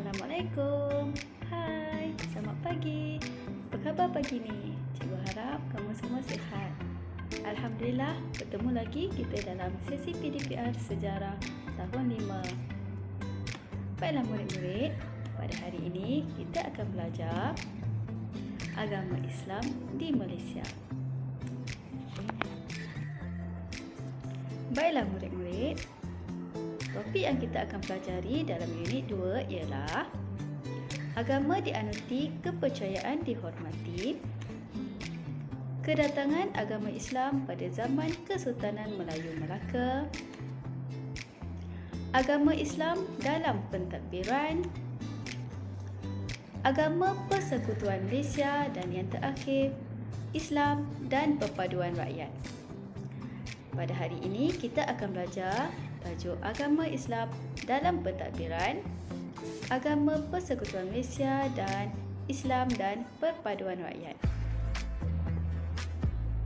Assalamualaikum. Hai, selamat pagi. Apa khabar pagi ni? Cikgu harap kamu semua sihat. Alhamdulillah, bertemu lagi kita dalam sesi PDPR Sejarah tahun 5. Baiklah murid-murid, pada hari ini kita akan belajar agama Islam di Malaysia. Baiklah murid-murid, topik yang kita akan pelajari dalam unit 2 ialah agama dianuti, kepercayaan dihormati, kedatangan agama Islam pada zaman Kesultanan Melayu Melaka, agama Islam dalam pentadbiran, agama Persekutuan Malaysia dan yang terakhir, Islam dan perpaduan rakyat. Pada hari ini kita akan belajar tajuk agama Islam dalam pentadbiran, agama Persekutuan Malaysia dan Islam dan perpaduan rakyat.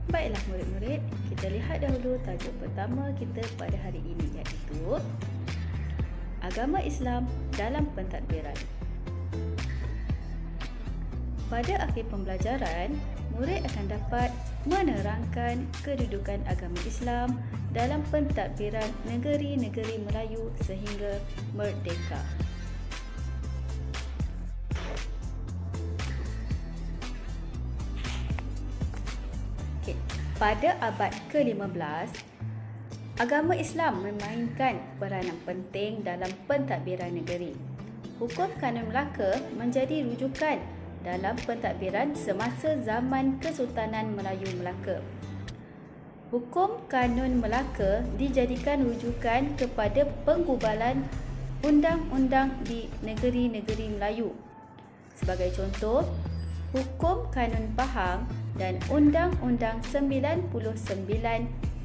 Baiklah murid-murid, kita lihat dahulu tajuk pertama kita pada hari ini, iaitu agama Islam dalam pentadbiran. Pada akhir pembelajaran, murid akan dapat menerangkan kedudukan agama Islam dalam pentadbiran negeri-negeri Melayu sehingga merdeka. Pada abad ke-15, agama Islam memainkan peranan penting dalam pentadbiran negeri. Hukum Kanun Melaka menjadi rujukan dalam pentadbiran semasa zaman Kesultanan Melayu Melaka. Hukum Kanun Melaka dijadikan rujukan kepada penggubalan undang-undang di negeri-negeri Melayu. Sebagai contoh, Hukum Kanun Pahang dan Undang-Undang 99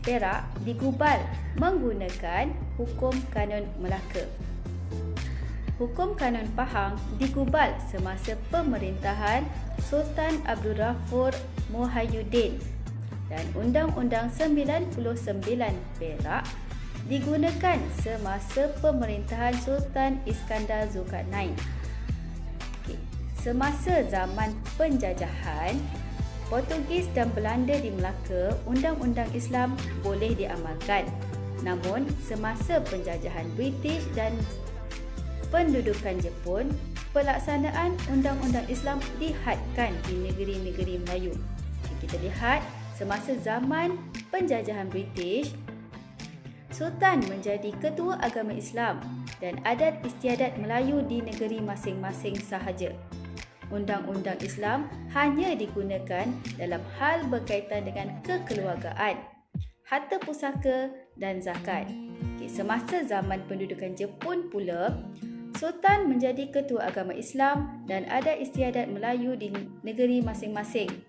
Perak digubal menggunakan Hukum Kanun Melaka. Hukum Kanun Pahang digubal semasa pemerintahan Sultan Abdul Ghafur Muhaiyyuddin dan Undang-Undang 99 Perak digunakan semasa pemerintahan Sultan Iskandar Zulkarnain. Semasa zaman penjajahan Portugis dan Belanda di Melaka, Undang-Undang Islam boleh diamalkan. Namun, semasa penjajahan British dan pendudukan Jepun, pelaksanaan Undang-Undang Islam dihadkan di negeri-negeri Melayu. Kita lihat, semasa zaman penjajahan British, Sultan menjadi ketua agama Islam dan adat istiadat Melayu di negeri masing-masing sahaja. Undang-undang Islam hanya digunakan dalam hal berkaitan dengan kekeluargaan, harta pusaka dan zakat. Semasa zaman pendudukan Jepun pula, Sultan menjadi ketua agama Islam dan adat istiadat Melayu di negeri masing-masing.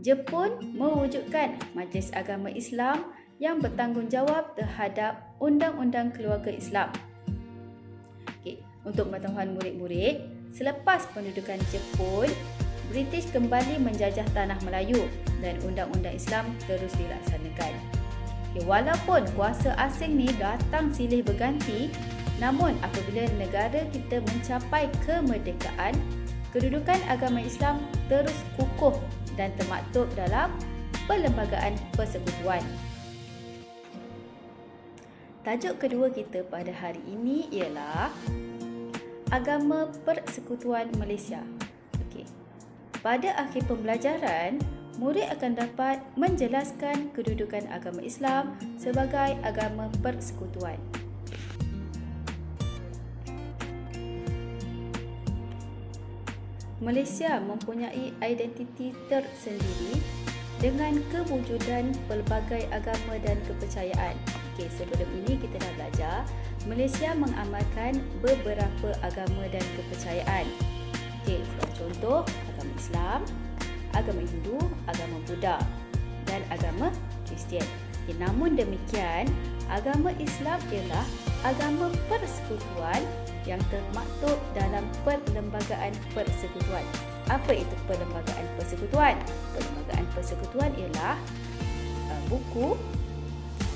Jepun mewujudkan Majlis Agama Islam yang bertanggungjawab terhadap Undang-Undang Keluarga Islam. Untuk pengetahuan murid-murid, selepas pendudukan Jepun, British kembali menjajah tanah Melayu dan Undang-Undang Islam terus dilaksanakan. Walaupun kuasa asing ni datang silih berganti, namun apabila negara kita mencapai kemerdekaan, kedudukan agama Islam terus kukuh dan termaktub dalam perlembagaan persekutuan. Tajuk kedua kita pada hari ini ialah agama Persekutuan Malaysia. Pada akhir pembelajaran, murid akan dapat menjelaskan kedudukan agama Islam sebagai agama persekutuan. Malaysia mempunyai identiti tersendiri dengan kewujudan pelbagai agama dan kepercayaan. Sebelum ini kita dah belajar, Malaysia mengamalkan beberapa agama dan kepercayaan. Contoh, agama Islam, agama Hindu, agama Buddha dan agama Kristian. Namun demikian, agama Islam ialah agama persekutuan yang termaktub dalam perlembagaan persekutuan. Apa itu perlembagaan persekutuan? Perlembagaan persekutuan ialah buku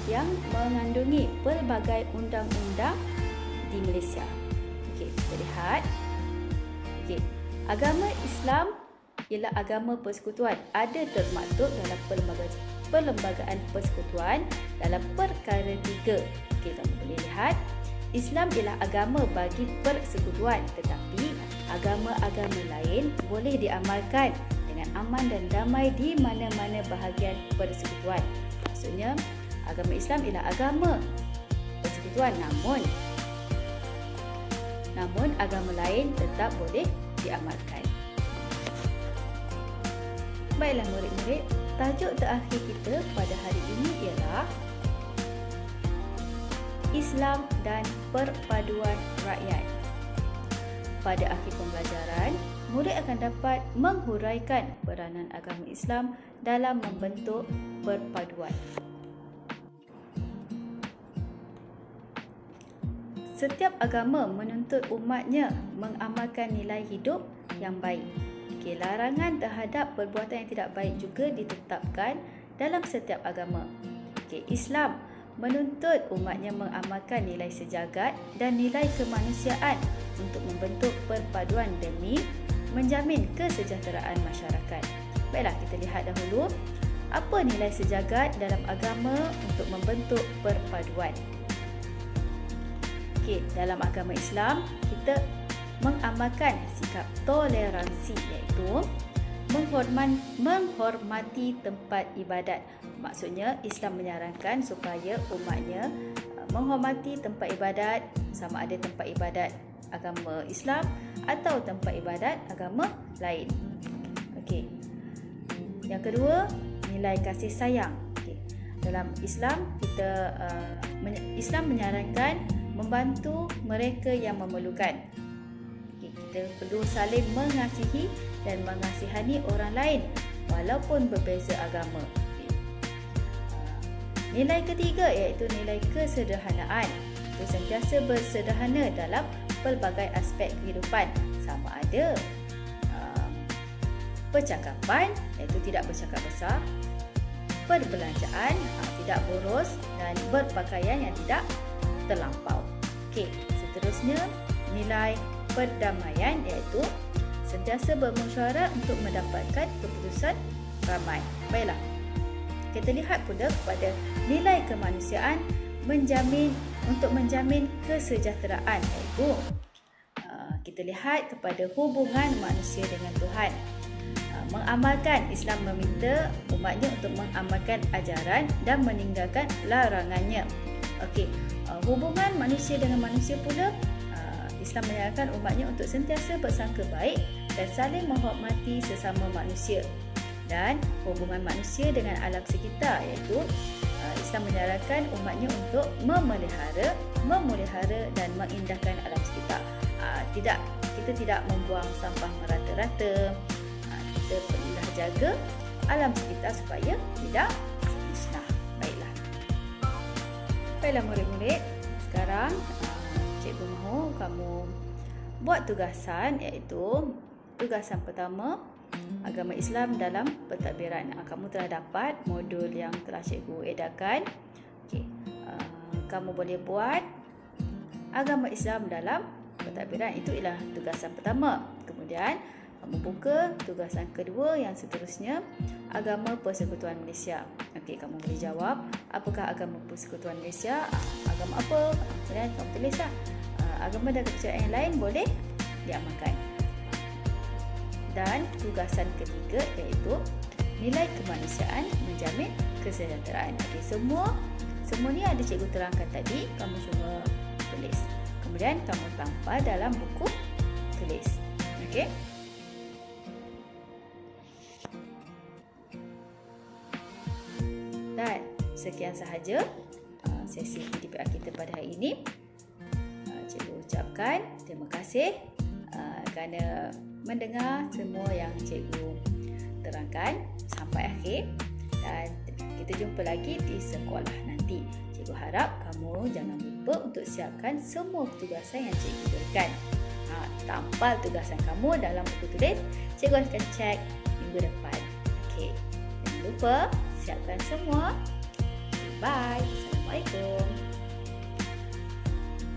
yang mengandungi pelbagai undang-undang di Malaysia. Okey, kita lihat. Okey, agama Islam ialah agama persekutuan. Ada termaktub dalam perlembagaan persekutuan dalam perkara 3. Okey, kamu boleh lihat. Islam ialah agama bagi persekutuan, tetapi agama-agama lain boleh diamalkan dengan aman dan damai di mana-mana bahagian persekutuan. Maksudnya, agama Islam ialah agama persekutuan, namun agama lain tetap boleh diamalkan. Baiklah murid-murid, tajuk terakhir kita pada hari ini ialah Islam dan perpaduan rakyat. Pada akhir pembelajaran, murid akan dapat menghuraikan peranan agama Islam dalam membentuk perpaduan. Setiap agama menuntut umatnya mengamalkan nilai hidup yang baik. Okey, larangan terhadap perbuatan yang tidak baik juga ditetapkan dalam setiap agama. Okey, Islam menuntut umatnya mengamalkan nilai sejagat dan nilai kemanusiaan untuk membentuk perpaduan demi menjamin kesejahteraan masyarakat. Baiklah, kita lihat dahulu apa nilai sejagat dalam agama untuk membentuk perpaduan. Okey, dalam agama Islam, kita mengamalkan sikap toleransi, iaitu menghormati tempat ibadat. Maksudnya, Islam menyarankan supaya umatnya menghormati tempat ibadat, sama ada tempat ibadat agama Islam atau tempat ibadat agama lain. Okey. Yang kedua, nilai kasih sayang. Okey. Dalam Islam, Islam menyarankan membantu mereka yang memerlukan. Okey, kita perlu saling mengasihi dan mengasihani orang lain walaupun berbeza agama. Nilai ketiga iaitu nilai kesederhanaan. Kita sentiasa bersederhana dalam pelbagai aspek kehidupan, sama ada percakapan, iaitu tidak bercakap besar, perbelanjaan, tidak boros, dan berpakaian yang tidak terlampau. Okey, seterusnya nilai perdamaian, iaitu sentiasa bermusyawarah untuk mendapatkan keputusan ramai. Baiklah, kita lihat pula kepada nilai kemanusiaan untuk menjamin kesejahteraan, iaitu kita lihat kepada hubungan manusia dengan Tuhan. Mengamalkan, Islam meminta umatnya untuk mengamalkan ajaran dan meninggalkan larangannya. Okey, hubungan manusia dengan manusia pula, Islam menyarankan umatnya untuk sentiasa bersangka baik dan saling menghormati sesama manusia. Dan hubungan manusia dengan alam sekitar, iaitu Islam menyarankan umatnya untuk memelihara dan mengindahkan alam sekitar. Kita tidak membuang sampah merata-rata. Kita perlulah jaga alam sekitar supaya tidak musnah. Baiklah murid-murid, sekarang cikgu mahu kamu buat tugasan, iaitu tugasan pertama, agama Islam dalam pentadbiran. Kamu telah dapat modul yang telah cikgu edarkan. Okey, kamu boleh buat agama Islam dalam pentadbiran. Itu ialah tugasan pertama. Kemudian kamu buka tugasan kedua yang seterusnya, agama Persekutuan Malaysia. Okey, kamu boleh jawab apakah agama Persekutuan Malaysia, agama apa. Kemudian kamu tulislah agama dan kepercayaan yang lain boleh diamalkan. Dan tugasan ketiga iaitu nilai kemanusiaan menjamin kesejahteraan. Okey, semua ni ada cikgu terangkan tadi, kamu cuma tulis. Kemudian kamu tampal dalam buku tulis. Okey. Dan sekian sahaja sesi PDPR kita pada hari ini. Cikgu ucapkan terima kasih kerana mendengar semua yang cikgu terangkan sampai akhir, dan kita jumpa lagi di sekolah nanti. Cikgu harap kamu jangan lupa untuk siapkan semua tugasan yang cikgu berikan. Tampal tugasan kamu dalam buku tulis. Cikgu akan cek minggu depan. Okey, jangan lupa siapkan semua. Bye. Assalamualaikum.